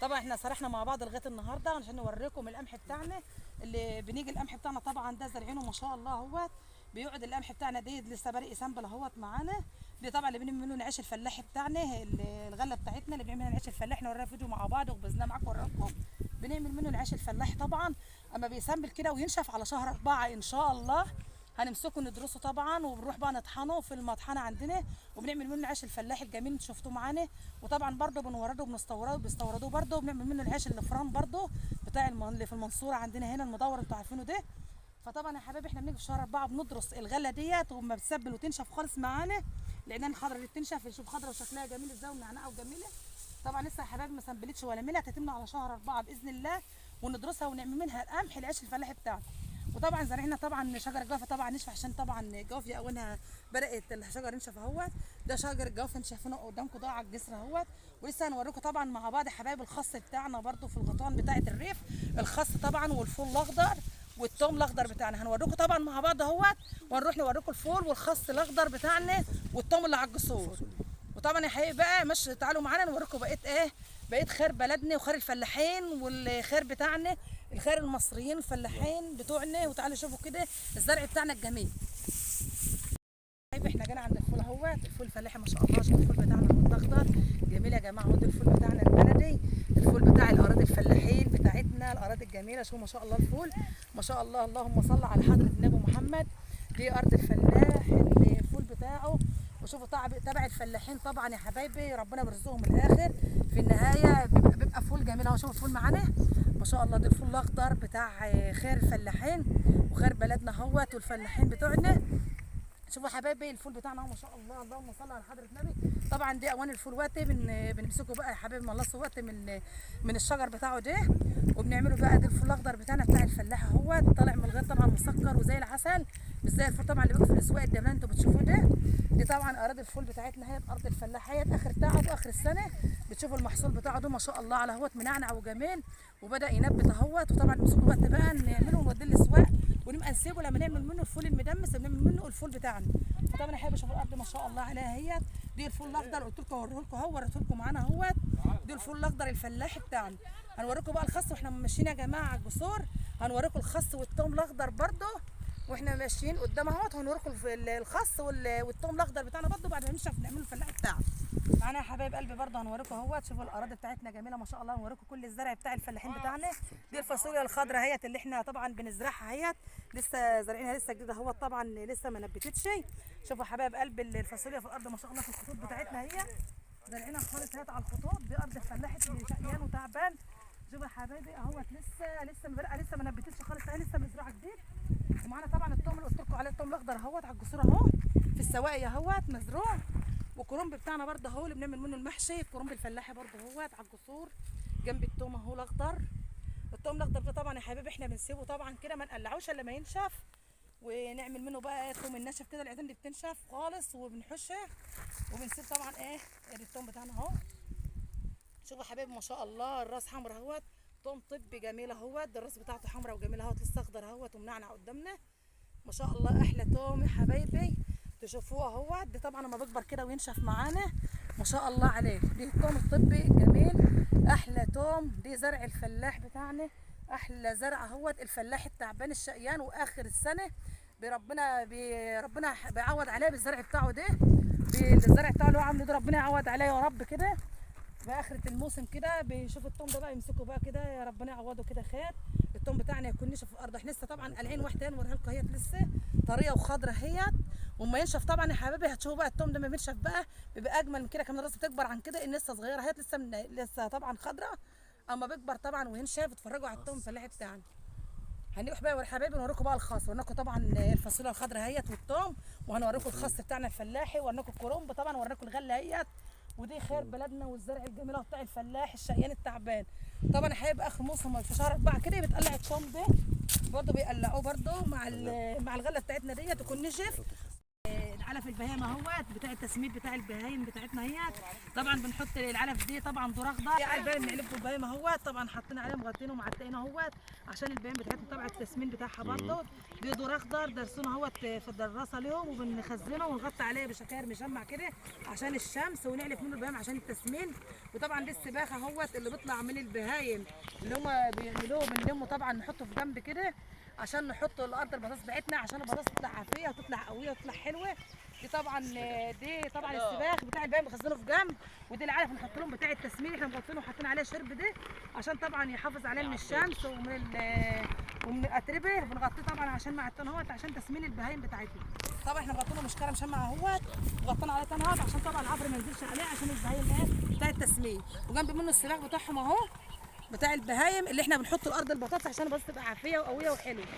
طبعا احنا سرحنا مع بعض لغايه النهارده عشان نوريكم القمح بتاعنا اللي بنيجي. القمح بتاعنا طبعا ده زارعينه ما شاء الله اهوت. بيقعد القمح بتاعنا دي لسه بارق سنبل اهوت معانا. دي طبعا اللي بنعمل منه العيش الفلاحي بتاعنا، الغله بتاعتنا اللي بنعمل منها العيش الفلاحي. نوريها فيديو مع بعض وخبزناه معاكم وريكم. بنعمل منه العيش الفلاحي طبعا اما بيسنبل كده وينشف على شهر 4 ان شاء الله هنمسكه ندرسه طبعا، وبنروح بقى نطحنه في المطحنه عندنا وبنعمل منه العيش الفلاحي الجميل اللي شفتوه معانا. وطبعا برده بنورده بيستوردوه برده، وبنعمل منه العيش اللي فران برده بتاع اللي في المنصوره عندنا هنا المدور انتوا عارفينه ده. فطبعا يا حبايبي احنا بنيجي في شهر 4 بندرس الغله ديت وما بتسبل وتنشف خالص معانا. العيدان الخضراء اللي بتنشف نشوف خضراء وشكلها جميل ازاي ومنعنقه وجميله. طبعا لسه يا حبايبي ما سنبلتش ولا ملت، هتتم على شهر 4 باذن الله وندرسها ونعمل منها القمح العيش الفلاحي بتاعنا. وطبعا زرعنا طبعا شجر الجوافه طبعا نشف عشان طبعا الجوافه اولها بدات الشجر ينشف اهوت. ده شجر الجوافه انتوا شايفينه قدامكم ده على الجسر اهوت. ولسه هنوريكم طبعا مع بعض يا حبايب الخس بتاعنا برده في الغيطان بتاعه الريف. الخس طبعا والفول الاخضر والثوم الاخضر بتاعنا هنوريكم طبعا مع بعض اهوت. ونروح نوريكم الفول والخس الاخضر بتاعنا والثوم اللي على الجسور. وطبعا يا حبايبي بقى مش تعالوا معانا نوريكم بقيت خير بلدنا وخير الفلاحين والخير بتاعنا الخير المصريين الفلاحين بتوعنا. وتعالوا شوفوا كده الزرع بتاعنا الجميل. احنا جينا عند الفول اهوت. الفول الفلاحي ما شاء الله. شوفوا الفول بتاعنا الاخضر جميل يا جماعه. وده الفول بتاعنا البلدي، الفول بتاع الاراضي الفلاحين بتاعتنا الاراضي الجميله. شوفوا ما شاء الله الفول ما شاء الله اللهم صل على حضره النبي محمد. دي ارض الفلاح الفول بتاعه. وشوفوا تبع الفلاحين طبعا يا حبايبي ربنا بيرزقهم الاخر في النهايه بيبقى فول جميل اهو. شوفوا الفول معانا ما شاء الله. ده الفول الاخضر بتاع خير الفلاحين وخير بلدنا اهوت والفلاحين بتوعنا. شوفوا يا حبايبي الفول بتاعنا اهو ما شاء الله اللهم صل على حضره النبي. طبعا دي اوان الفول وقت بنمسكه بقى يا حبايبي نخلصه وقت من الشجر بتاعه ده. وبنعمله بقى ده الفول الاخضر بتاعنا بتاع الفلاح اهوت طالع من الغيط طبعا مسكر وزي العسل مش زي الفول طبعا اللي بيبقى في الاسواق الدبلان انتوا بتشوفوه ده. دي طبعا اراضي الفول بتاعتنا هي ارض الفلاح هي اخر تعب واخر السنه. بتشوفوا المحصول بتاعه ده ما شاء الله على اهوت منعنع وجميل وبدا ينبت اهوت. وطبعا نمسكه وقت بقى نعمله ونوديه الاسواق ونبقى نسيبه لما نعمل منه الفول المدمس بنعمل منه الفول بتاعنا. فطبعا يا حبايبي شوفوا الارض ما شاء الله عليها هي. دي الفول الاخضر قلت لكم اوريه لكم اهو وريته لكم معانا اهوت. دي الفول الاخضر الفلاحي بتاعنا. هنوريكم بقى الخس واحنا ماشيين يا جماعه على الجسور. هنوريكم الخس والثوم الاخضر برده واحنا ماشيين قدام اهوت. هنوريكم الخس والثوم الاخضر بتاعنا برده بعد ما نشوف نعمله الفلاحي بتاعنا. معانا يا حبايب قلبي برده هنوريكم اهوت. شوفوا الاراضي بتاعتنا جميله ما شاء الله. هنوريكم كل الزرع بتاع الفلاحين بتاعنا. دي الفاصوليا الخضراء اهيت اللي احنا طبعا بنزرعها اهيت لسه زارعينها لسه جديده اهوت طبعا لسه ما نبتتش. شوفوا يا حبايب قلبي الفاصوليا في الارض ما شاء الله في الخطوط بتاعتنا هي زارعينها خالص اهيت على الخطوط. دي ارض الفلاح اللي شقيان وتعبان. شوفوا يا حبايبي اهوت لسه مبرقه لسه ما نبتتش خالص اهي لسه مزروعه جديد. ومعانا طبعا الثوم اللي قلت لكم عليه الثوم الاخضر اهوت على الجسور اهو في السواقي اهوت مزروع. والكرنب بتاعنا برده اهو اللي بنعمل منه المحشي. الكرنب الفلاحي برده اهوت على الجسور جنب الثوم اهو الاخضر. الثوم الاخضر ده طبعا يا حبايبي احنا بنسيبه طبعا كده ما نقلعوش الا ما ينشف ونعمل منه بقى الثوم الناشف كده. العيدان دي بتنشف خالص وبنحشها وبنسيب طبعا ادي الثوم بتاعنا اهو. شوفوا يا حبايبي ما شاء الله الراس حمرا اهوت. ثوم طبي جميل اهوت. ده الراس بتاعته حمرا وجميله اهوت لسه اخضر اهوت ومنعنع قدامنا ما شاء الله. احلى ثوم يا حبايبي تشوفوه اهوت. ده طبعا لما بيكبر كده وينشف معانا ما شاء الله عليه. دي الثوم الطبي الجميل احلى ثوم. دي زرع الفلاح بتاعنا احلى زرع اهوت. الفلاح التعبان الشقيان واخر السنه ربنا بيعوض عليه بالزرع بتاعه ده. بالزرع بتاعه اللي هو عامله ده ربنا يعوض عليه يا رب كده باخره الموسم كده. بيشوف الثوم ده بقى يمسكه بقى كده يا ربنا يعوضه كده خير. الثوم بتاعنا يكون نشف في الارض. احنا لسه طبعا قلعين واحده نوريها لكم اهيت لسه طريه وخضره اهيت. وما ينشف طبعا يا حبايبي هتشوفوا بقى الثوم ده ما بينشف بقى بيبقى اجمل من كده. كمان الراس بتكبر عن كده ان لسه صغيره اهيت لسه طبعا خضره. اما بيكبر طبعا وينشف اتفرجوا على الثوم الفلاحي بتاعنا. هنروح بقى يا حبايبي نوريكم بقى الخس. وريناكم طبعا الفاصوليا الخضراء اهيت والثوم. وهنوريكم الخس بتاعنا الفلاحي. وريناكم الكرنب طبعا. وريناكم الغله اهيت. ودي خير بلدنا والزرع الجميل بتاع الفلاح الشقيان التعبان. طبعا هيبقى اخر موسم في شهر 4 كده بتقلع الثوم ده برده بيقلعوه برده مع الغله بتاعتنا ديت تكون نشف. علف البهايم اهوت بتاع التسميد بتاع البهايم بتاعتنا اهيت. طبعا بنحط العلف دي طبعا ذره اخضر البهايم نعلفوا البهايم اهوت. طبعا حاطين عليه مغطينه ومعتقين اهوت عشان البهايم بتاعتنا طبعا التسمين بتاعها برضه دي ذره اخضر دارسينه اهوت في الدراسه لهم، وبنخزنه ونغطي عليه بشكاير مشمع كده عشان الشمس، ونعلف منه البهايم عشان التسمين. وطبعا دي السباخه اهوت اللي بيطلع من البهايم اللي هم بيعملوه بنلمه طبعا نحطه في جنب كده عشان نحطه الارض البطاطس بتاعتنا عشان البطاطس تطلع عافيه وتطلع قويه وتطلع حلوه. دي طبعا السباخ بتاع البهايم بنخزنه في جنب، ودي العلف نحط لهم بتاع التسمين احنا مغطينه وحاطين عليه شرب ده عشان طبعا يحافظ عليه من الشمس ومن الاتربه. بنغطيه طبعا عشان مع التن اهوت عشان تسمين البهايم بتاعتنا. طبعا احنا مغطينه مشكله مشمع اهوت وغطينا عليه تن اهوت عشان طبعا العفر ما ينزلش عليه عشان البهايم ايه بتاع التسمين. وجنب منه السباخ بتاعهم اهو بتاع البهايم اللي احنا بنحطه الارض البطاطس عشان البطاطس تبقى عافيه وقويه وحلوه.